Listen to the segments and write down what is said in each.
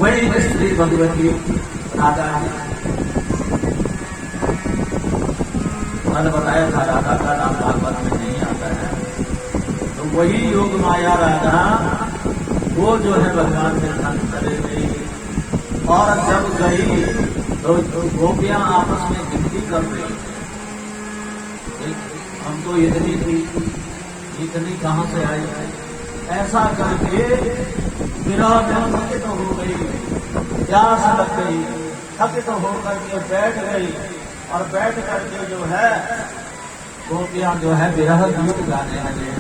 वही स्त्री भगवती राधा है। मैंने बताया था राधा का नाम भागवत में नहीं आता है। तो वही योग माया राधा वो जो है भगवान के धन चले गई। और जब गई तो गोपियां आपस में गिनती कर रही, हम तो इतनी थी, इतनी कहां से आई, ऐसा करके विरह में थकित हो गई, प्यास लग गई, थकित होकर के बैठ गई। और बैठ करके जो है गोपियां जो है विरह गीत गाने लगे।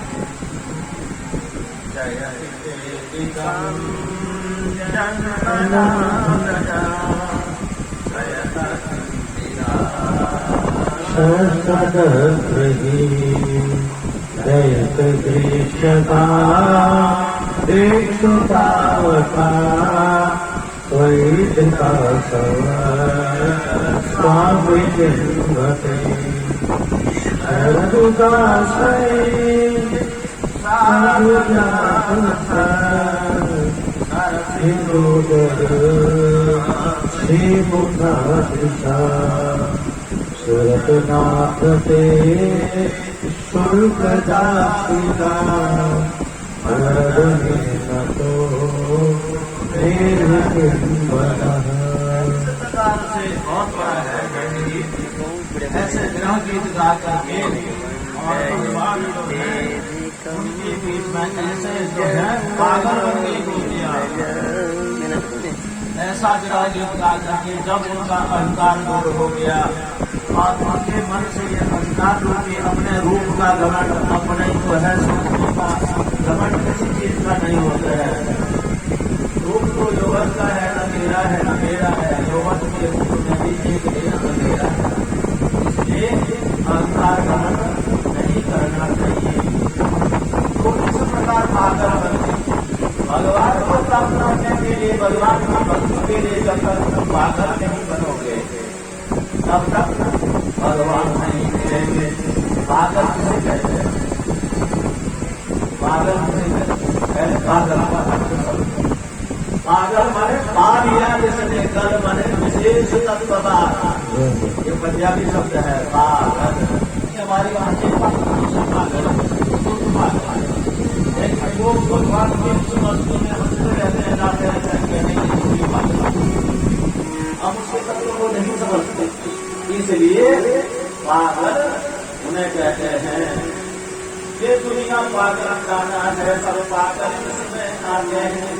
जयत दृश्यता देक्षुतावता वैदिका स्वामी जन्मते शरदुदासै श्रीमुखा सुरतनाथ ते शुल्क दासिका अरण्य तो बहुत बड़ा है ऐसे ग्रह गीत गा करके और भगवान उनके बीच में ऐसे जो है पागल बन गई गोपियां। ऐसा ग्रह गीत गा करके जब उनका अहंकार दूर हो गया और उनके मन से ये अहंकार रूपी अपने रूप का घमंड, अपने जो है सुखों का घमंड किसी चीज का नहीं होता है। रूप तो यौवन का है, न मेरा है न मेरा है, यौवन के रूप में भी एक अंधेरा है। इसलिए अहंकार घमंड नहीं करना चाहिए। तो इस प्रकार पागल बनते भगवान को प्राप्त करने के लिए, भगवान की भक्ति के लिए जब तक पागल नहीं बनोगे तब तक भगवान नहीं मिलेंगे। पागल किसे कहते हैं? पागल किसे कहते हैं? पागल पागल माने पा लिया जिसने, कल माने विशेष तत्वता। ये पंजाबी शब्द है पागल। हमारी आंखें पागल वो भगवान के वस्तु में हंसते रहते हैं, जाते रहते हैं, कहने की पूरी बात हम उसके तत्व को नहीं समझते, इसलिए पागल उन्हें कहते हैं। ये दुनिया पागल खाना है, सब पागल में आते हैं।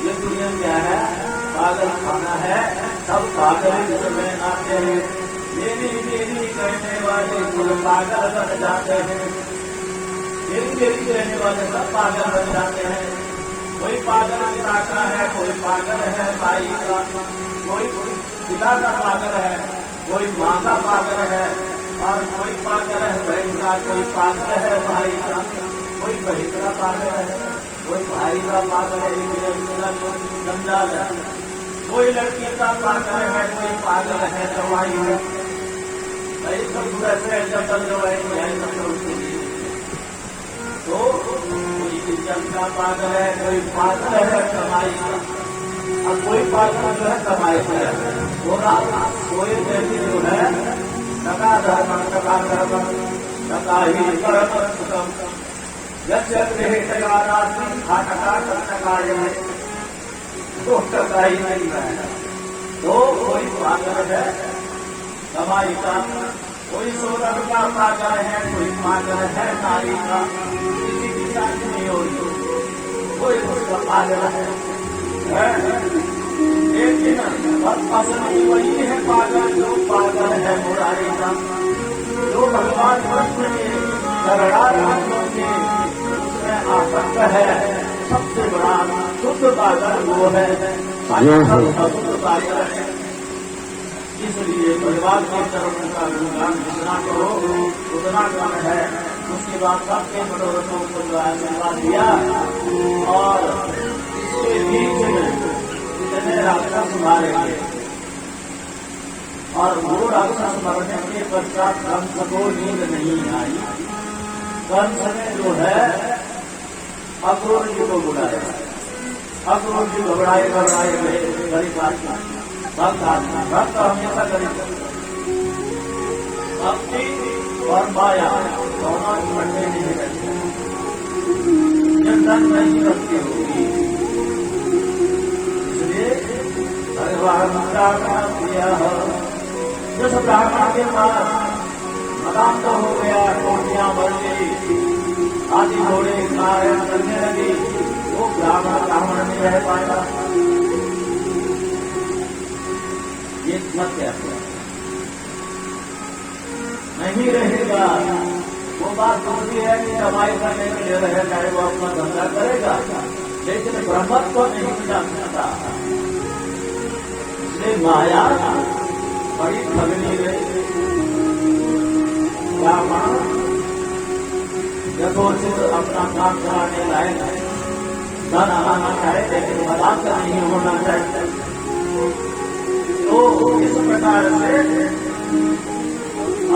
ये दुनिया क्या है? पागल खाना है, सब पागल में आते हैं। मेरी मेरी कहने वाले कुल पागल बन जाते हैं। मेरी मेरी कहने वाले सब पागल बन जाते हैं। कोई पागल पिता का है, कोई पागल है भाई का, कोई पिता का पागल है, कोई माँ का पागल है, और कोई पागल है बहन का, कोई पागल है भाई का, कोई बहन का पागल है, कोई भाई का पागल है, जंजाल है। कोई लड़की का पागल है, कोई पागल है दवाई है। सब ऐसे जब तक दवाई तो कोई इज्जत का पागल है, कोई पागल है कमाई का, और कोई पागल जो है कमाई का है। कोई व्यक्ति जो है टका धर्म टका धर्म टका ही कर्म सुखम यज्ञ टका तो टका ही नहीं है। तो कोई पागल है कमाई का, कोई सोलह का पागल है, कोई पागल है नारी का, किसी की शादी नहीं होती, कोई उसका पागल है। लेकिन असली वही है पागल जो पागल है मुरारी का, जो भगवान कृष्ण के शरणार्थियों के उसमें आसक्त है। सबसे बड़ा शुद्ध पागल वो है, शुद्ध पागल है। इसलिए परिवार के चरण का गुणगान जितना करो उतना कम है। उसके बाद सबके मनोरथों को आशीर्वाद दिया और इसके बीच में इतने राक्षस मारे गए और वो राक्षस मरने के पश्चात कंस को नींद नहीं आई। कंस ने जो है अक्रूर जी को बुलाया, अक्रूर जी घबराए गए गरीब आदमी भक्त हमेशा गरीब भक्ति और माया दोनों इकट्ठे नहीं रहते। जब तक नहीं भक्ति होगी इसलिए भगवान दिया जिस ब्राह्मण के पास मकान तो हो गया, कोटियां बढ़ गई, आदि घोड़े कार्य करने लगी, वो ब्राह्मण नहीं रह पाएगा। ये मत क्या नहीं रहेगा। वो बात होती है कि कमाई करने के लिए रह जाए, वो अपना धंधा करेगा, लेकिन ब्रह्मत्व को नहीं जान सकता। इसलिए माया बड़ी ठगनी रही। ब्राह्मण यथोचित अपना काम कराने लायक धन आना चाहे, लेकिन बलात् नहीं होना चाहिए। तो इस प्रकार से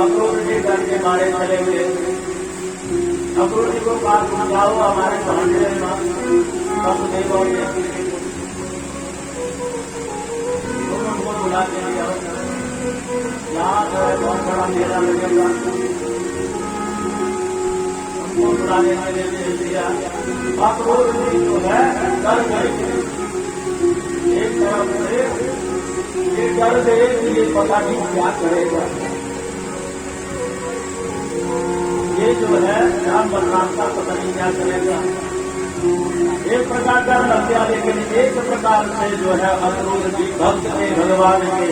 अक्रूर जी डर के मारे चले हुए। अक्रूर जी को बात समझाओ, हमारे भांडे कब देव उनको बुला के लिया, यहाँ जो है बहुत बड़ा मेला लगेगा, उनको बुलाने के लिए दे दिया। अक्रूर जी जो है डर गए। एक तरफ से ये डर गए कि ये पता नहीं क्या करेगा। ये जो है राम बलराम का पता नहीं क्या करेगा। एक प्रकार डर लग गया, लेकिन एक प्रकार से जो है अक्रूर जी भक्त थे भगवान के,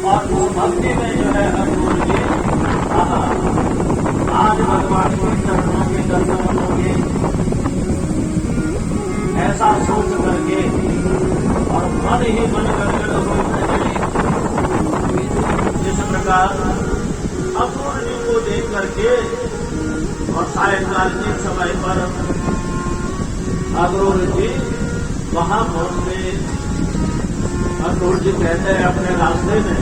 और वो भक्ति में जो है अक्रूर जी आज भगवान के चरणों के दर्शन होंगे ऐसा सोच करके और मन ही मन गड़गड़ होने लगे। जिस प्रकार अक्रूर जी को देख करके और सायंकाल के समय पर अक्रूर जी वहां पहुंचे। अक्रूर जी कहते हैं अपने रास्ते में,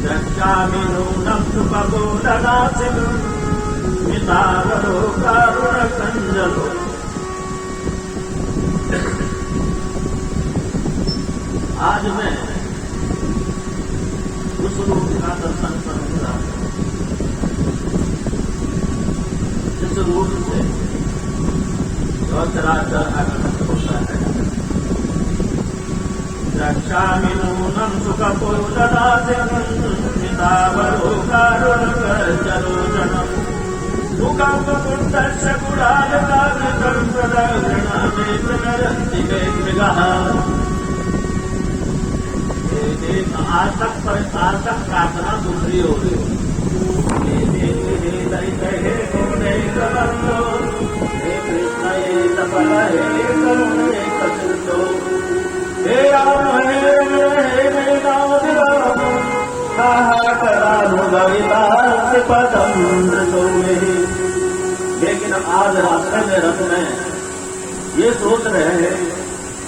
रक्षामि नूनं सुखबोधनासिनो मितावरो कारुणकंजलो। आज मैं उस रूप का दर्शन करूंगा जिस रूप से चराचर आगमन होता है। रक्षामि नूनं सुखबोधनासिनो मितावरो कारुणकंजलोचनम् मुखं पुण्डस्य गुणालकाग्रं प्रदक्षिणामे प्रनरन्ति मृगः। आज तक प्रार्थना दूसरी हो गई। हे कृष्ण हे सफल हे करुण हे कचुतो हे राम हे नाम हाहाकारानुभवितास्य पदं मृतो मे। लेकिन आज रास्ते में रथ में ये सोच रहे हैं,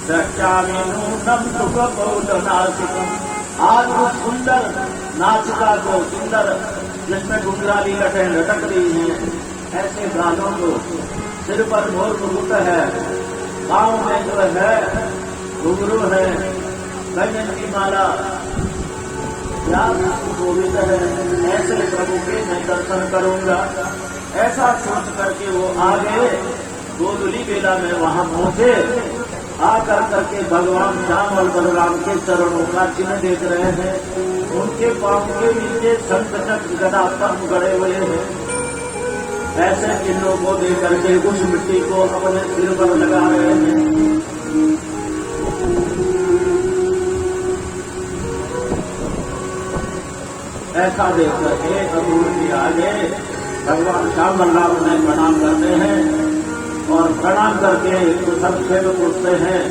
रक्षामि नूनं सुखबोधनासिकम्। आज वो सुंदर नाचिका को, सुंदर जिसमें घुंघराली लटें लटक रही हैं, ऐसे गानों को, सिर पर मोर मुकुट है, गाँव में जो है घुंघरू है, गंजन की माला, गोविंद है, ऐसे प्रभु के मैं दर्शन करूंगा। ऐसा सोच करके वो आगे गोधूली बेला में वहां पहुंचे। आकर करके भगवान श्याम और बलराम के चरणों का चिन्ह देख रहे हैं। उनके पांव के नीचे शंख चक्र गदा पद्म गड़े हुए हैं। ऐसे चिन्हों को देख करके उस मिट्टी को अपने सिर पर लगा रहे हैं। ऐसा देख करके अक्रूर जी आगे भगवान श्याम बलराम ने प्रणाम करते हैं और प्रणाम करके सब सेवक उठते हैं।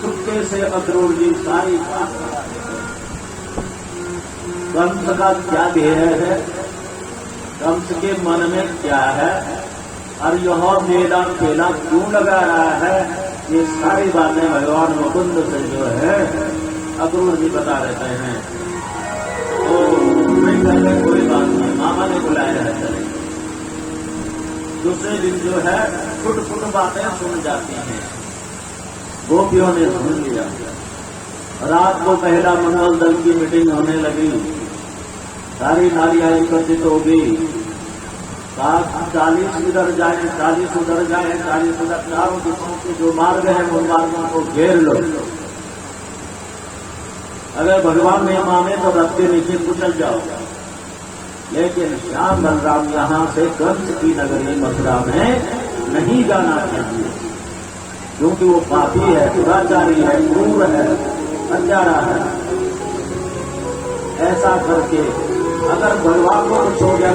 चुपके से अक्रूर जी सारी बात कंस का क्या ध्येय है, कंस के मन में क्या है और यह मेला खेला क्यों लगा रहा है, ये सारी बातें भगवान मुकुंद से जो है अक्रूर जी बता रहते हैं। तो नहीं करने कोई बात नहीं, मामा ने बुलाया है चले। दूसरे दिन जो है फुट फुट बातें सुन जाती हैं। गोपियों ने सुन लिया। रात को पहला मंगल दल की मीटिंग होने लगी। सारी नारियां एकत्रित हो गई। 40 इधर जाए, 40 उधर जाए, 40 उधर, चारों दिशाओं के जो मार्ग है उन मार्गों को घेर लो। अगर भगवान नहीं माने तो रथ के नीचे कुचल जाओ। लेकिन श्याम बलराम यहां से कंस की नगरी मथुरा में नहीं जाना चाहिए, क्योंकि वो पापी है, दुराचारी है, क्रूर है, हत्यारा है। ऐसा करके अगर भगवान को कुछ हो गया